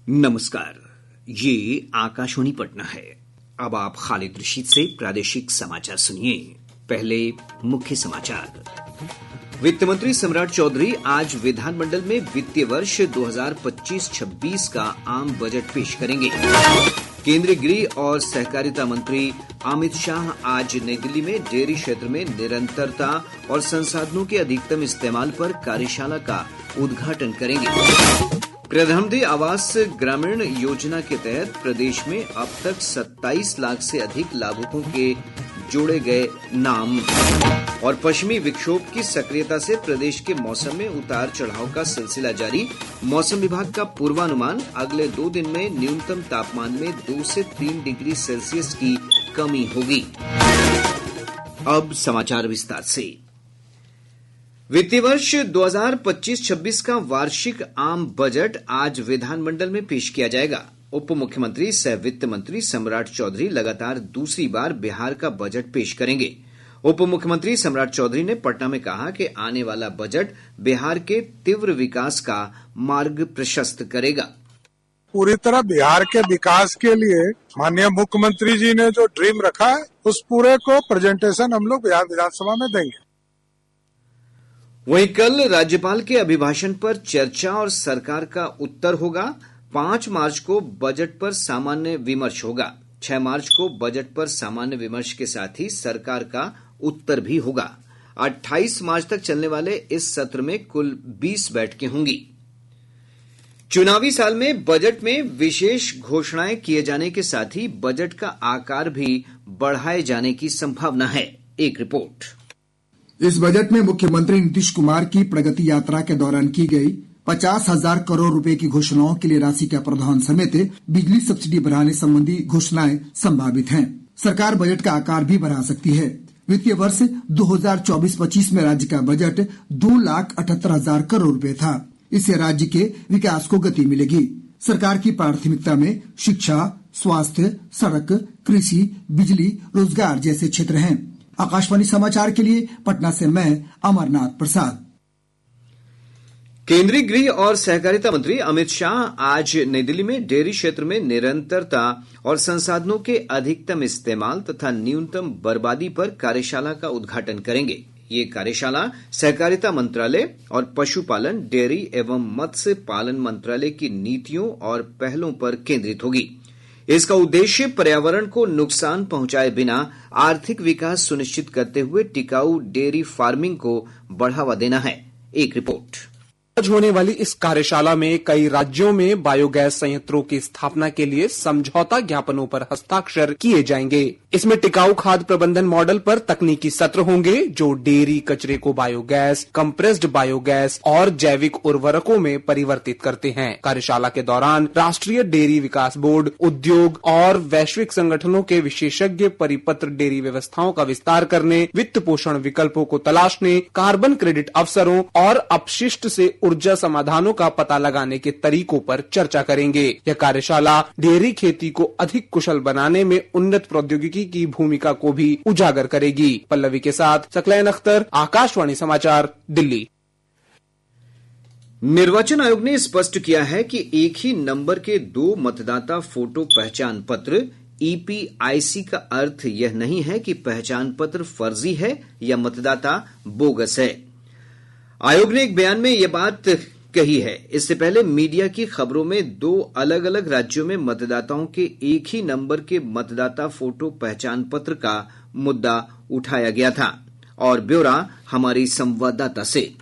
नमस्कार, ये आकाशवाणी पटना है। अब आप खालिद रशीद से प्रादेशिक समाचार सुनिए। पहले मुख्य समाचार। वित्त मंत्री सम्राट चौधरी आज विधानमंडल में वित्तीय वर्ष 2025-26 का आम बजट पेश करेंगे। केंद्रीय गृह और सहकारिता मंत्री अमित शाह आज नई दिल्ली में डेयरी क्षेत्र में निरंतरता और संसाधनों के अधिकतम इस्तेमाल पर कार्यशाला का उद्घाटन करेंगे। प्रधानमंत्री आवास ग्रामीण योजना के तहत प्रदेश में अब तक 27 लाख से अधिक लाभुकों के जोड़े गए नाम। और पश्चिमी विक्षोभ की सक्रियता से प्रदेश के मौसम में उतार चढ़ाव का सिलसिला जारी। मौसम विभाग का पूर्वानुमान, अगले 2 दिन में न्यूनतम तापमान में 2 से 3 डिग्री सेल्सियस की कमी होगी। अब समाचार विस्तार से। वित्तीय वर्ष 2025-26 का वार्षिक आम बजट आज विधानमंडल में पेश किया जाएगा। उप मुख्यमंत्री सह वित्त मंत्री सम्राट चौधरी लगातार दूसरी बार बिहार का बजट पेश करेंगे। उप मुख्यमंत्री सम्राट चौधरी ने पटना में कहा कि आने वाला बजट बिहार के तीव्र विकास का मार्ग प्रशस्त करेगा। पूरी तरह बिहार के विकास के लिए माननीय मुख्यमंत्री जी ने जो ड्रीम रखा है, उस पूरे को प्रेजेंटेशन हम लोग बिहार विधानसभा में देंगे। वहीं कल राज्यपाल के अभिभाषण पर चर्चा और सरकार का उत्तर होगा। 5 मार्च को बजट पर सामान्य विमर्श होगा। 6 मार्च को बजट पर सामान्य विमर्श के साथ ही सरकार का उत्तर भी होगा। 28 मार्च तक चलने वाले इस सत्र में कुल 20 बैठकें होंगी। चुनावी साल में बजट में विशेष घोषणाएं किए जाने के साथ ही बजट का आकार भी बढ़ाए जाने की संभावना है। एक रिपोर्ट। इस बजट में मुख्यमंत्री नीतीश कुमार की प्रगति यात्रा के दौरान की गई 50,000 करोड़ रुपए की घोषणाओं के लिए राशि का प्रावधान समेत बिजली सब्सिडी बढ़ाने संबंधी घोषणाएं संभावित हैं। सरकार बजट का आकार भी बढ़ा सकती है। वित्तीय वर्ष 2024-25 में राज्य का बजट 2,78,000 करोड़ रुपए था। इससे राज्य के विकास को गति मिलेगी। सरकार की प्राथमिकता में शिक्षा, स्वास्थ्य, सड़क, कृषि, बिजली, रोजगार जैसे क्षेत्र हैं। आकाशवाणी समाचार के लिए पटना से मैं अमरनाथ प्रसाद। केंद्रीय गृह और सहकारिता मंत्री अमित शाह आज नई दिल्ली में डेयरी क्षेत्र में निरंतरता और संसाधनों के अधिकतम इस्तेमाल तथा न्यूनतम बर्बादी पर कार्यशाला का उद्घाटन करेंगे। ये कार्यशाला सहकारिता मंत्रालय और पशुपालन, डेयरी एवं मत्स्य पालन मंत्रालय की नीतियों और पहलों पर केंद्रित होगी। इसका उद्देश्य पर्यावरण को नुकसान पहुंचाए बिना आर्थिक विकास सुनिश्चित करते हुए टिकाऊ डेयरी फार्मिंग को बढ़ावा देना है। एक रिपोर्ट। आज होने वाली इस कार्यशाला में कई राज्यों में बायोगैस संयंत्रों की स्थापना के लिए समझौता ज्ञापनों पर हस्ताक्षर किए जाएंगे। इसमें टिकाऊ खाद्य प्रबंधन मॉडल पर तकनीकी सत्र होंगे जो डेयरी कचरे को बायोगैस, कंप्रेस्ड बायोगैस और जैविक उर्वरकों में परिवर्तित करते हैं। कार्यशाला के दौरान राष्ट्रीय डेयरी विकास बोर्ड, उद्योग और वैश्विक संगठनों के विशेषज्ञ परिपत्र डेयरी व्यवस्थाओं का विस्तार करने, वित्त पोषण विकल्पों को तलाशने, कार्बन क्रेडिट अवसरों और अपशिष्ट से ऊर्जा समाधानों का पता लगाने के तरीकों पर चर्चा करेंगे। यह कार्यशाला डेयरी खेती को अधिक कुशल बनाने में उन्नत प्रौद्योगिकी की भूमिका को भी उजागर करेगी। पल्लवी के साथ सकलैन अख्तर, आकाशवाणी समाचार, दिल्ली। निर्वाचन आयोग ने स्पष्ट किया है कि एक ही नंबर के 2 मतदाता फोटो पहचान पत्र EPIC का अर्थ यह नहीं है कि पहचान पत्र फर्जी है या मतदाता बोगस है। आयोग ने एक बयान में यह बात कही है। इससे पहले मीडिया की खबरों में 2 अलग-अलग राज्यों में मतदाताओं के एक ही नंबर के मतदाता फोटो पहचान पत्र का मुद्दा उठाया गया था। और ब्यौरा हमारी संवाददाता से।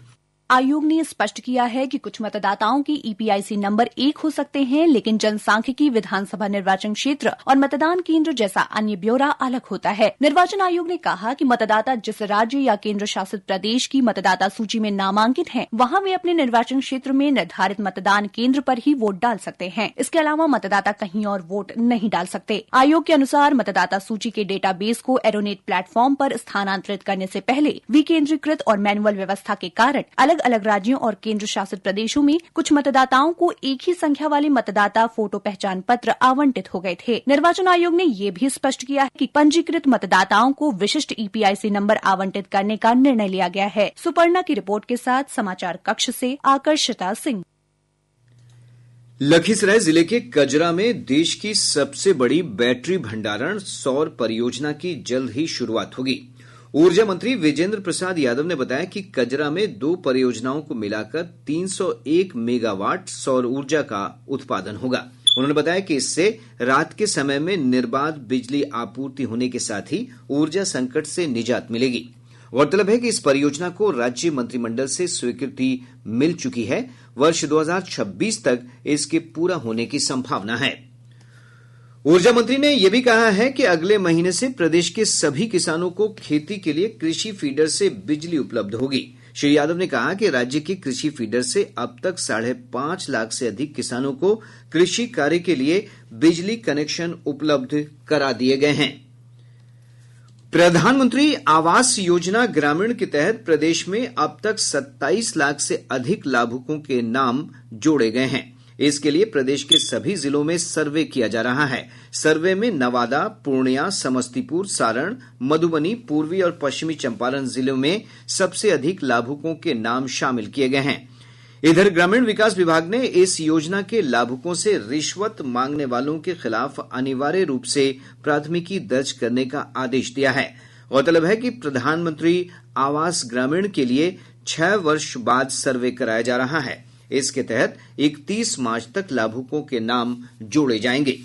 आयोग ने स्पष्ट किया है कि कुछ मतदाताओं की EPIC नंबर 1 हो सकते हैं, लेकिन जनसांख्यिकी, विधानसभा निर्वाचन क्षेत्र और मतदान केंद्र जैसा अन्य ब्यौरा अलग होता है। निर्वाचन आयोग ने कहा कि मतदाता जिस राज्य या केंद्र शासित प्रदेश की मतदाता सूची में नामांकित हैं, वहां वे अपने निर्वाचन क्षेत्र में निर्धारित मतदान केंद्र पर ही वोट डाल सकते हैं। इसके अलावा मतदाता कहीं और वोट नहीं डाल सकते। आयोग के अनुसार मतदाता सूची के डेटाबेस को एरोनेट प्लेटफॉर्म पर स्थानांतरित करने से पहले विकेंद्रीकृत और मैनुअल व्यवस्था के कारण अलग अलग राज्यों और केंद्र शासित प्रदेशों में कुछ मतदाताओं को एक ही संख्या वाले मतदाता फोटो पहचान पत्र आवंटित हो गए थे। निर्वाचन आयोग ने ये भी स्पष्ट किया है कि पंजीकृत मतदाताओं को विशिष्ट EPIC नंबर आवंटित करने का निर्णय लिया गया है। सुपर्णा की रिपोर्ट के साथ समाचार कक्ष से आकर्षिता सिंह। लखीसराय जिले के कजरा में देश की सबसे बड़ी बैटरी भंडारण सौर परियोजना की जल्द ही शुरुआत होगी। ऊर्जा मंत्री विजेंद्र प्रसाद यादव ने बताया कि कजरा में 2 परियोजनाओं को मिलाकर 301 मेगावाट सौर ऊर्जा का उत्पादन होगा। उन्होंने बताया कि इससे रात के समय में निर्बाध बिजली आपूर्ति होने के साथ ही ऊर्जा संकट से निजात मिलेगी। गौरतलब है कि इस परियोजना को राज्य मंत्रिमंडल से स्वीकृति मिल चुकी है। वर्ष 2026 तक इसके पूरा होने की संभावना है। ऊर्जा मंत्री ने यह भी कहा है कि अगले महीने से प्रदेश के सभी किसानों को खेती के लिए कृषि फीडर से बिजली उपलब्ध होगी। श्री यादव ने कहा कि राज्य के कृषि फीडर से अब तक 5.5 लाख से अधिक किसानों को कृषि कार्य के लिए बिजली कनेक्शन उपलब्ध करा दिए गए हैं। प्रधानमंत्री आवास योजना ग्रामीण के तहत प्रदेश में अब तक 27 लाख से अधिक लाभुकों के नाम जोड़े गए हैं। इसके लिए प्रदेश के सभी जिलों में सर्वे किया जा रहा है। सर्वे में नवादा, पूर्णिया, समस्तीपुर, सारण, मधुबनी, पूर्वी और पश्चिमी चंपारण जिलों में सबसे अधिक लाभुकों के नाम शामिल किए गए हैं। इधर ग्रामीण विकास विभाग ने इस योजना के लाभुकों से रिश्वत मांगने वालों के खिलाफ अनिवार्य रूप से प्राथमिकी दर्ज करने का आदेश दिया है। गौरतलब है कि प्रधानमंत्री आवास ग्रामीण के लिए 6 वर्ष बाद सर्वे कराया जा रहा है। इसके तहत 31 मार्च तक लाभुकों के नाम जोड़े जाएंगे।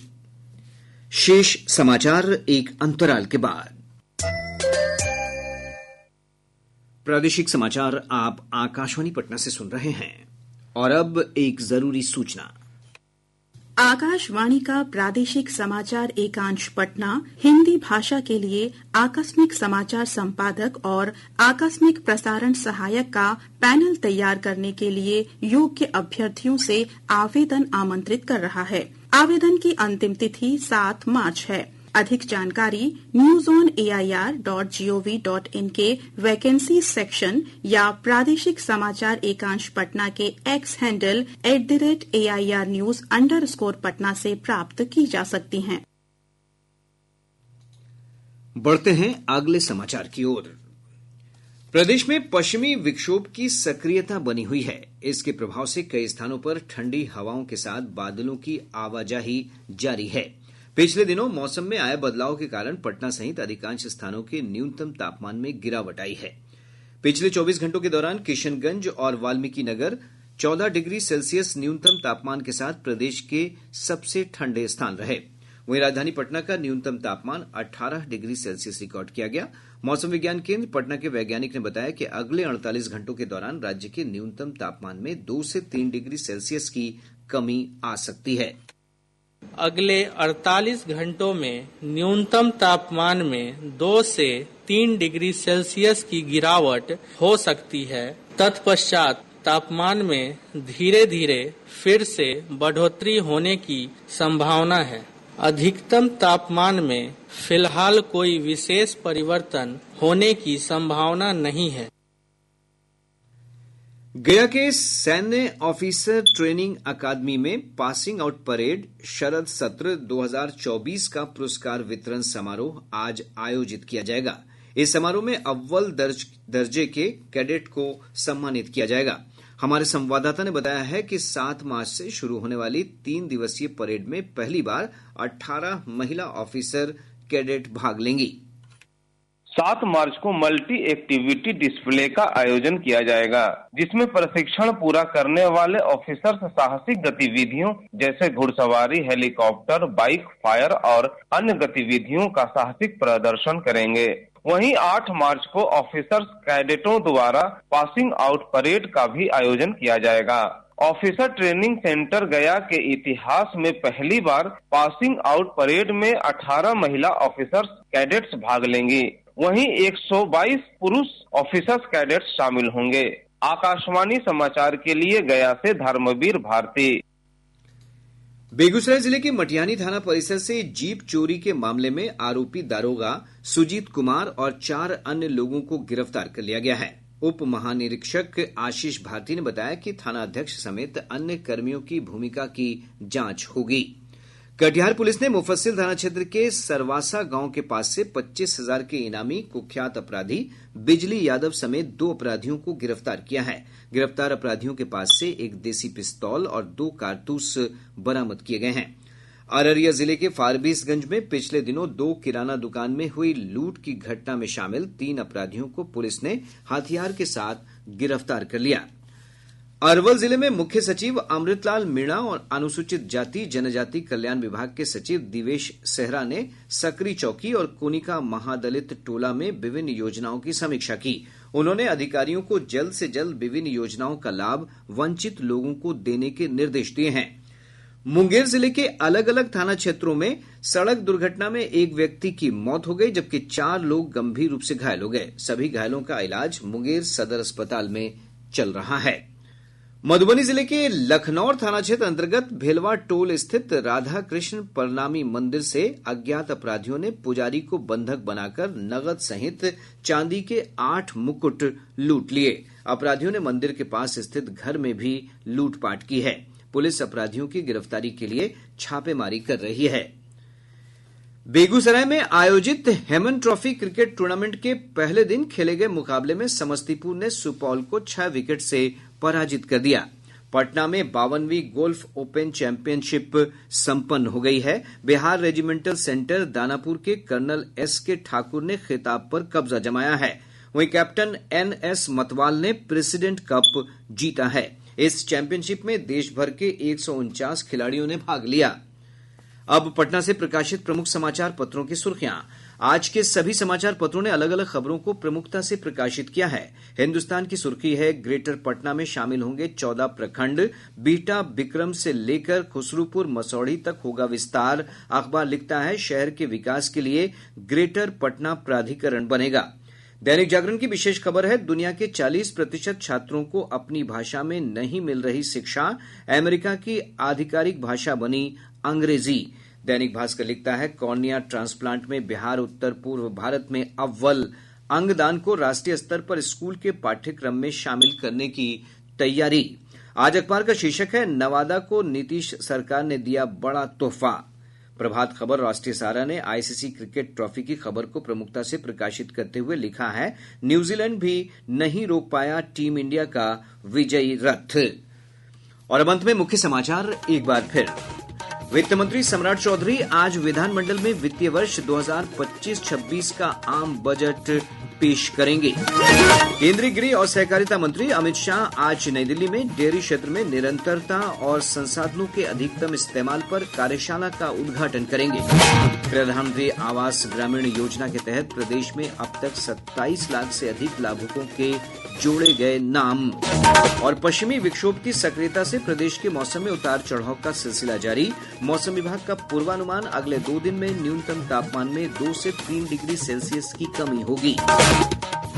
शेष समाचार एक अंतराल के बाद। प्रादेशिक समाचार आप आकाशवाणी पटना से सुन रहे हैं। और अब एक जरूरी सूचना। आकाशवाणी का प्रादेशिक समाचार एकांश पटना हिंदी भाषा के लिए आकस्मिक समाचार संपादक और आकस्मिक प्रसारण सहायक का पैनल तैयार करने के लिए योग्य अभ्यर्थियों से आवेदन आमंत्रित कर रहा है। आवेदन की अंतिम तिथि 7 मार्च है। अधिक जानकारी newsonair.gov.in के वैकेंसी सेक्शन या प्रादेशिक समाचार एकांश पटना के एक्स हैंडल @AIRnews_पटना से प्राप्त की जा सकती हैं। बढ़ते हैं अगले समाचार की ओर। प्रदेश में पश्चिमी विक्षोभ की सक्रियता बनी हुई है। इसके प्रभाव से कई स्थानों पर ठंडी हवाओं के साथ बादलों की आवाजाही जारी है। पिछले दिनों मौसम में आए बदलाव के कारण पटना सहित अधिकांश स्थानों के न्यूनतम तापमान में गिरावट आई है। पिछले 24 घंटों के दौरान किशनगंज और वाल्मीकि नगर 14 डिग्री सेल्सियस न्यूनतम तापमान के साथ प्रदेश के सबसे ठंडे स्थान रहे। वहीं राजधानी पटना का न्यूनतम तापमान 18 डिग्री सेल्सियस रिकॉर्ड किया गया। मौसम विज्ञान केंद्र पटना के वैज्ञानिक ने बताया कि अगले 48 घंटों के दौरान राज्य के न्यूनतम तापमान में 2 से 3 डिग्री सेल्सियस की कमी आ सकती है। अगले 48 घंटों में न्यूनतम तापमान में 2 से 3 डिग्री सेल्सियस की गिरावट हो सकती है। तत्पश्चात तापमान में धीरे धीरे फिर से बढ़ोतरी होने की संभावना है। अधिकतम तापमान में फिलहाल कोई विशेष परिवर्तन होने की संभावना नहीं है। गया के सैन्य ऑफिसर ट्रेनिंग अकादमी में पासिंग आउट परेड शरद सत्र 2024 का पुरस्कार वितरण समारोह आज आयोजित किया जाएगा। इस समारोह में अव्वल दर्जे के कैडेट को सम्मानित किया जाएगा। हमारे संवाददाता ने बताया है कि 7 मार्च से शुरू होने वाली 3 दिवसीय परेड में पहली बार 18 महिला ऑफिसर कैडेट भाग लेंगी। 7 मार्च को मल्टी एक्टिविटी डिस्प्ले का आयोजन किया जाएगा, जिसमें प्रशिक्षण पूरा करने वाले ऑफिसर साहसिक गतिविधियों जैसे घुड़सवारी, हेलीकॉप्टर, बाइक, फायर और अन्य गतिविधियों का साहसिक प्रदर्शन करेंगे। वहीं 8 मार्च को ऑफिसर्स कैडेटों द्वारा पासिंग आउट परेड का भी आयोजन किया जाएगा। ऑफिसर ट्रेनिंग सेंटर गया के इतिहास में पहली बार पासिंग आउट परेड में 18 महिला ऑफिसर्स कैडेट्स भाग लेंगी। वहीं 122 पुरुष ऑफिसर्स कैडेट्स शामिल होंगे। आकाशवाणी समाचार के लिए गया से धर्मवीर भारती। बेगूसराय जिले के मटिहानी थाना परिसर से जीप चोरी के मामले में आरोपी दारोगा सुजीत कुमार और 4 अन्य लोगों को गिरफ्तार कर लिया गया है। उप महानिरीक्षक आशीष भारती ने बताया कि थाना अध्यक्ष समेत अन्य कर्मियों की भूमिका की जांच होगी। कटिहार पुलिस ने मुफस्सिल थाना क्षेत्र के सरवासा गांव के पास से 25,000 के इनामी कुख्यात अपराधी बिजली यादव समेत 2 अपराधियों को गिरफ्तार किया है। गिरफ्तार अपराधियों के पास से एक देसी पिस्तौल और 2 कारतूस बरामद किए गए हैं। अररिया जिले के फारबिसगंज में पिछले दिनों 2 किराना दुकान में हुई लूट की घटना में शामिल 3 अपराधियों को पुलिस ने हथियार के साथ गिरफ्तार कर लिया। अरवल जिले में मुख्य सचिव अमृतलाल मीणा और अनुसूचित जाति जनजाति कल्याण विभाग के सचिव दिवेश सेहरा ने सकरी चौकी और कोनिका महादलित टोला में विभिन्न योजनाओं की समीक्षा की। उन्होंने अधिकारियों को जल्द से जल्द विभिन्न योजनाओं का लाभ वंचित लोगों को देने के निर्देश दिए हैं। मुंगेर जिले के अलग अलग थाना क्षेत्रों में सड़क दुर्घटना में एक व्यक्ति की मौत हो गई, जबकि 4 लोग गंभीर रूप से घायल हो गए। सभी घायलों का इलाज मुंगेर सदर अस्पताल में चल रहा है। मधुबनी जिले के लखनौर थाना क्षेत्र अंतर्गत भेलवा टोल स्थित राधा कृष्ण प्रणामी मंदिर से अज्ञात अपराधियों ने पुजारी को बंधक बनाकर नगद सहित चांदी के 8 मुकुट लूट लिए। अपराधियों ने मंदिर के पास स्थित घर में भी लूटपाट की है। पुलिस अपराधियों की गिरफ्तारी के लिए छापेमारी कर रही है। बेगूसराय में आयोजित हेमन ट्रॉफी क्रिकेट टूर्नामेंट के पहले दिन खेले गए मुकाबले में समस्तीपुर ने सुपौल को 6 विकेट से पराजित कर दिया। पटना में 52वीं गोल्फ ओपन चैंपियनशिप संपन्न हो गई है। बिहार रेजिमेंटल सेंटर दानापुर के कर्नल S.K. ठाकुर ने खिताब पर कब्जा जमाया है। वहीं कैप्टन N.S. मतवाल ने प्रेसिडेंट कप जीता है। इस चैंपियनशिप में देश भर के 149 खिलाड़ियों ने भाग लिया। अब पटना से प्रकाशित प्रमुख समाचार पत्रों की सुर्खियां। आज के सभी समाचार पत्रों ने अलग अलग खबरों को प्रमुखता से प्रकाशित किया है। हिन्दुस्तान की सुर्खी है, ग्रेटर पटना में शामिल होंगे 14 प्रखंड, बीटा बिक्रम से लेकर खुसरूपुर मसौढ़ी तक होगा विस्तार। अखबार लिखता है, शहर के विकास के लिए ग्रेटर पटना प्राधिकरण बनेगा। दैनिक जागरण की विशेष खबर है, दुनिया के 40% छात्रों को अपनी भाषा में नहीं मिल रही शिक्षा, अमेरिका की आधिकारिक भाषा बनी अंग्रेजी। दैनिक भास्कर लिखता है, कॉर्निया ट्रांसप्लांट में बिहार उत्तर पूर्व भारत में अव्वल, अंगदान को राष्ट्रीय स्तर पर स्कूल के पाठ्यक्रम में शामिल करने की तैयारी। आज अखबार का शीर्षक है, नवादा को नीतीश सरकार ने दिया बड़ा तोहफा। प्रभात खबर राष्ट्रीय सहारा ने आईसीसी क्रिकेट ट्रॉफी की खबर को प्रमुखता से प्रकाशित करते हुए लिखा है, न्यूजीलैंड भी नहीं रोक पाया टीम इंडिया का विजयी रथ। और अब अंत में मुख्य समाचार एक बार फिर। वित्त मंत्री सम्राट चौधरी आज विधानमंडल में वित्तीय वर्ष 2025-26 का आम बजट पेश करेंगे। केंद्रीय गृह और सहकारिता मंत्री अमित शाह आज नई दिल्ली में डेयरी क्षेत्र में निरंतरता और संसाधनों के अधिकतम इस्तेमाल पर कार्यशाला का उद्घाटन करेंगे। प्रधानमंत्री आवास ग्रामीण योजना के तहत प्रदेश में अब तक 27 लाख से अधिक लाभुकों के जोड़े गए नाम। और पश्चिमी विक्षोभ की सक्रियता से प्रदेश के मौसम में उतार चढ़ाव का सिलसिला जारी। मौसम विभाग का पूर्वानुमान, अगले 2 दिन में न्यूनतम तापमान में 2 से 3 डिग्री सेल्सियस की कमी होगी।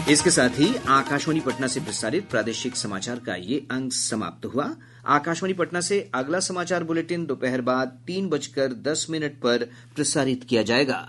इसके साथ ही आकाशवाणी पटना से प्रसारित प्रादेशिक समाचार का ये अंक समाप्त हुआ। आकाशवाणी पटना से अगला समाचार बुलेटिन दोपहर बाद 3:10 पर प्रसारित किया जाएगा।